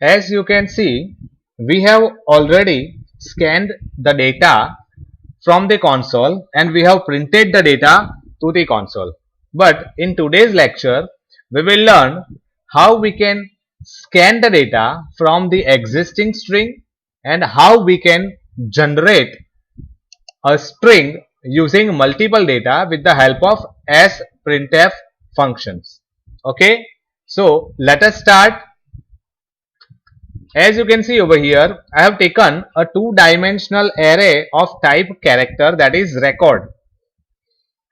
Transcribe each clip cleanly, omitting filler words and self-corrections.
As you can see, we have already scanned the data from the console and we have printed the data to the console. But in today's lecture, we will learn how we can scan the data from the existing string and how we can generate a string using multiple data with the help of sprintf functions. Okay, so let us start. As you can see over here, I have taken a two-dimensional array of type character, that is record.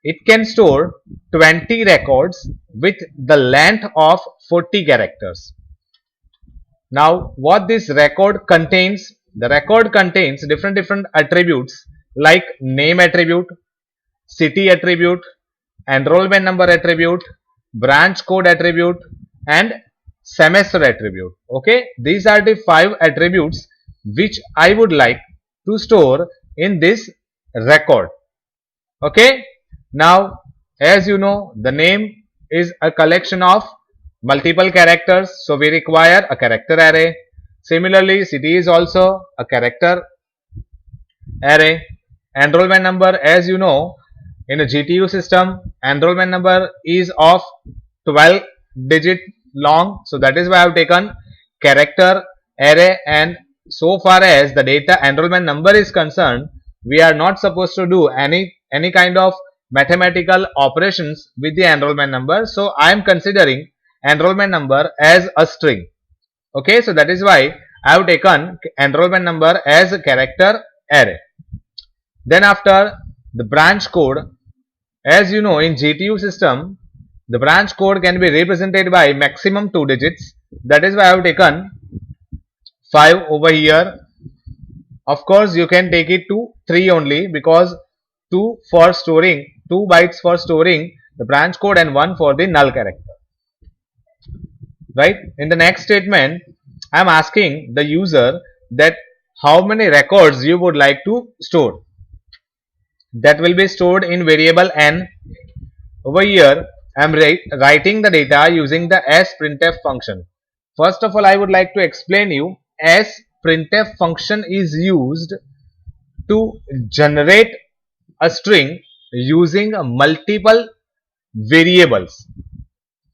It can store 20 records with the length of 40 characters. Now what this record contains? The record contains different attributes like name attribute, city attribute, enrollment number attribute, branch code attribute and semester attribute. Okay, these are the 5 attributes which I would like to store in this record. Okay, now as you know, the name is a collection of multiple characters, so we require a character array. Similarly, city is also a character array. Enrollment number, as you know, in a GTU system, enrollment number is of 12 digit long, so that is why I have taken character array. And so far as the data enrollment number is concerned, we are not supposed to do any kind of mathematical operations with the enrollment number, so I am considering enrollment number as a string. Okay, so that is why I have taken enrollment number as a character array. Then after, the branch code, as you know, in GTU system, the branch code can be represented by maximum 2 digits. That is why I have taken 5 over here. Of course, you can take it to 3 only, because 2 for storing, 2 bytes for storing the branch code and 1 for the null character. Right? In the next statement, I am asking the user that how many records you would like to store. That will be stored in variable n. Over here, I am writing the data using the sprintf function. First of all, I would like to explain you sprintf function is used to generate a string using multiple variables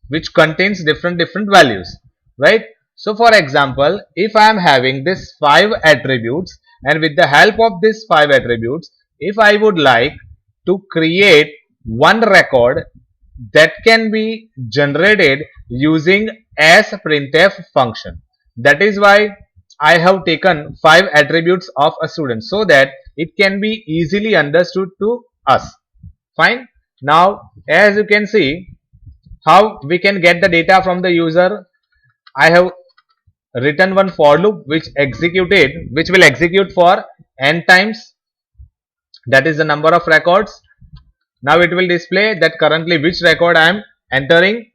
which contains different values, right? So for example, if I am having this 5 attributes, and with the help of these 5 attributes, if I would like to create one record that can be generated using sprintf function, that is why I have taken 5 attributes of a student, so that it can be easily understood to us. Fine. Now as you can see, how we can get the data from the user, I have written one for loop which will execute for n times, that is the number of records. Now it will display that currently which record I am entering.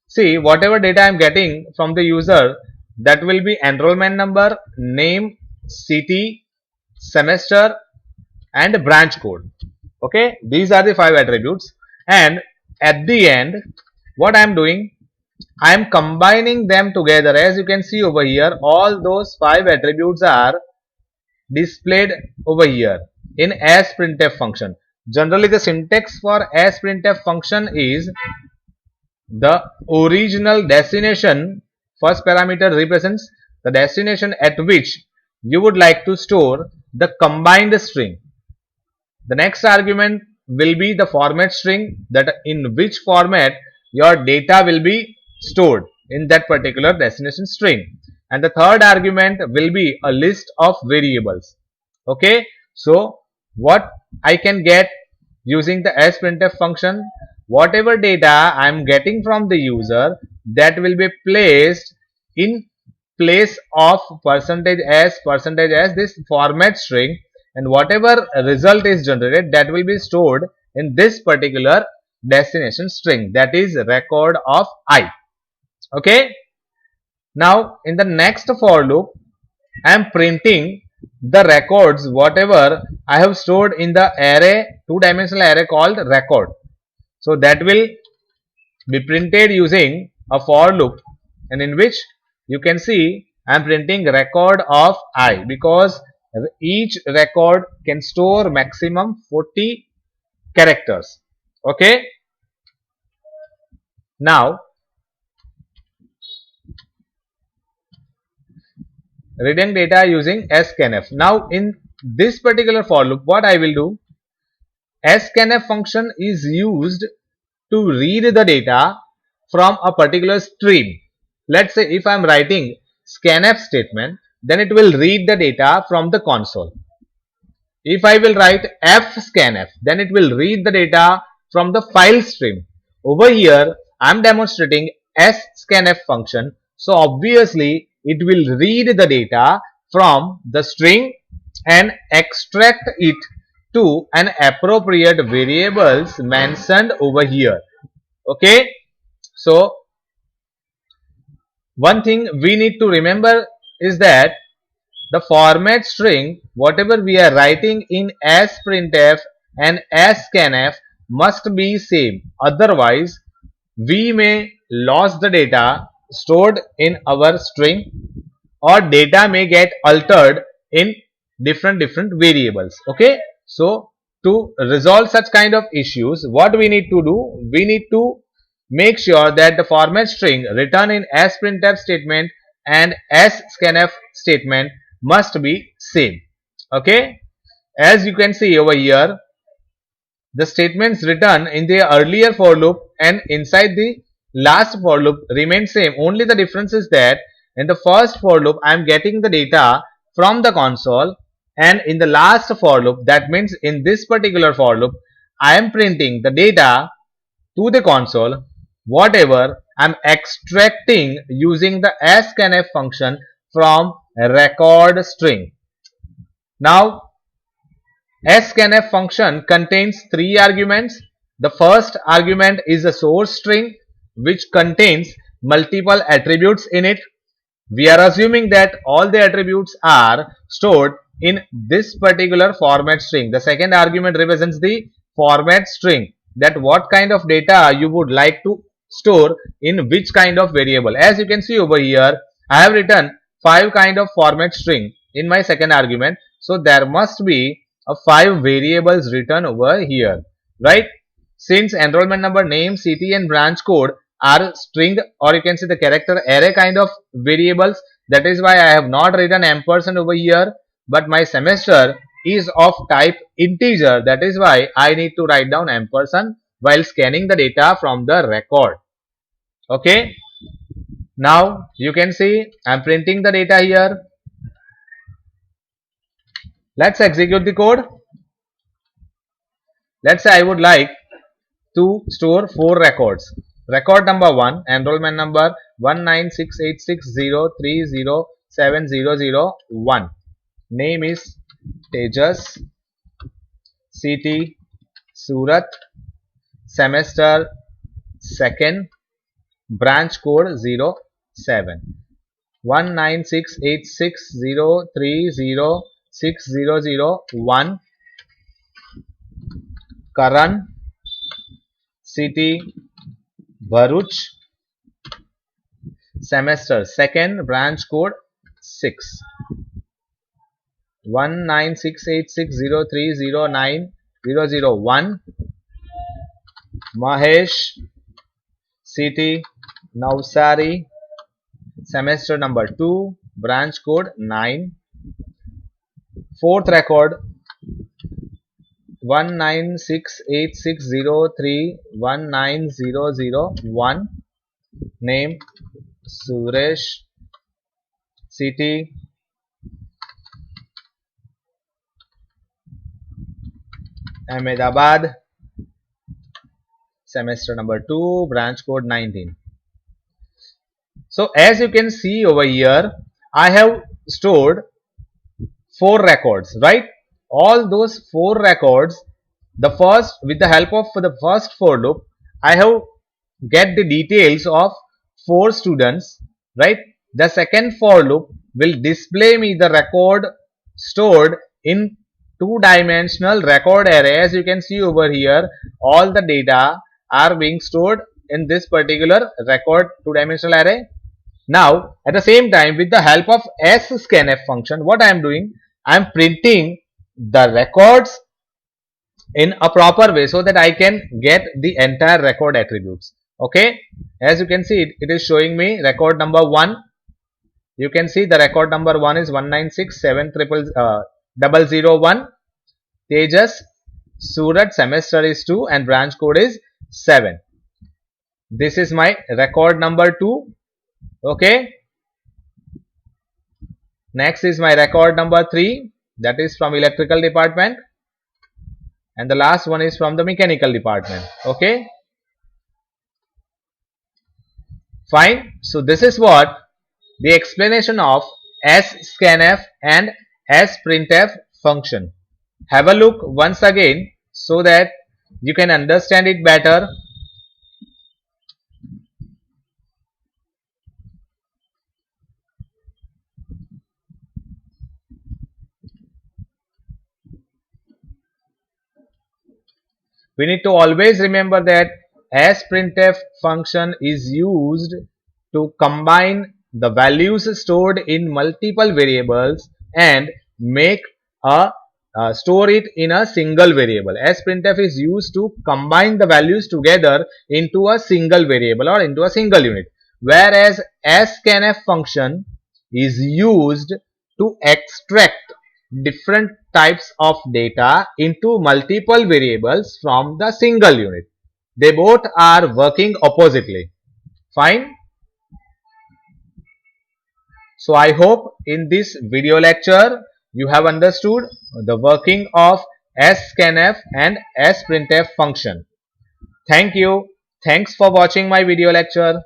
See, whatever data I am getting from the user, that will be enrollment number, name, city, semester and branch code. Okay, these are the 5 attributes, and at the end what I am doing, I am combining them together. As you can see over here, all those 5 attributes are displayed over here in sprintf function. Generally the syntax for sprintf function is the original destination. First parameter represents the destination at which you would like to store the combined string. The next argument will be the format string, that in which format your data will be stored in that particular destination string. And the third argument will be a list of variables. Okay, so what I can get using the sprintf function, whatever data I am getting from the user, that will be placed in place of %s this format string, and whatever result is generated, that will be stored in this particular destination string, that is record of I. Okay, now in the next for loop, I am printing the records whatever I have stored in the array, two-dimensional array called record. So that will be printed using a for loop, and in which you can see I am printing record of I because each record can store maximum 40 characters. Okay. Now reading data using scanf. Now in this particular for loop, what I will do, scanf function is used to read the data from a particular stream. Let's say if I am writing scanf statement, then it will read the data from the console. If I will write fscanf, then it will read the data from the file stream. Over here, I am demonstrating scanf function. So obviously, it will read the data from the string and extract it to an appropriate variables mentioned over here. Okay. So one thing we need to remember is that the format string, whatever we are writing in sprintf and scanf must be same. Otherwise, we may lose the data stored in our string, or data may get altered in different variables. Okay. So to resolve such kind of issues, what we need to do, we need to make sure that the format string written in sprintf statement and scanf statement must be same. Okay. As you can see over here, the statements written in the earlier for loop and inside the last for loop remain same. Only the difference is that in the first for loop I am getting the data from the console, and in the last for loop, that means in this particular for loop, I am printing the data to the console whatever I am extracting using the scanf function from a record string. Now scanf function contains three arguments. The first argument is a source string which contains multiple attributes in it. We are assuming that all the attributes are stored in this particular format string. The second argument represents the format string, that what kind of data you would like to store in which kind of variable. As you can see over here, I have written 5 kind of format string in my second argument. So there must be a 5 variables written over here, right? Since enrollment number, name, city and branch code are string, or you can say the character array kind of variables, that is why I have not written ampersand over here, but my semester is of type integer, that is why I need to write down ampersand while scanning the data from the record. Okay. Now you can see I am printing the data here. Let's execute the code. Let's say I would like to store 4 records. Record number 1, enrollment number 1968603070001. Name is Tejas, city Surat, semester 2nd, branch code 07. 1968603060001. Karan, city Bharuch, semester 2nd, branch code 6. 1968603090001. Mahesh, city Navsari, semester number 2, branch code 9. Fourth record 1968603190001. Name Suresh, city Ahmedabad, semester number 2, branch code 19. So as you can see over here, I have stored 4 records, right? All those 4 records, the first, with the help of the first for loop, I have get the details of 4 students, right? The second for loop will display me the record stored in 2-dimensional record array. As you can see over here, all the data are being stored in this particular record 2-dimensional array. Now, at the same time, with the help of scanf function, what I am doing, I am printing the records in a proper way so that I can get the entire record attributes. Okay, as you can see, it is showing me record number 1. You can see the record number 1 is 1967001. Tejas, Surat, semester is 2 and branch code is 7. This is my record number 2. Okay. Next is my record number 3, that is from electrical department, and the last one is from the mechanical department. Okay. Fine. So this is what the explanation of scanf and sprintf function. Have a look once again so that you can understand it better. We need to always remember that sprintf function is used to combine the values stored in multiple variables and make a store it in a single variable. Sprintf is used to combine the values together into a single variable or into a single unit, whereas scanf function is used to extract different types of data into multiple variables from the single unit. They both are working oppositely. Fine. So I hope in this video lecture you have understood the working of scanf and sprintf function. Thank you. Thanks for watching my video lecture.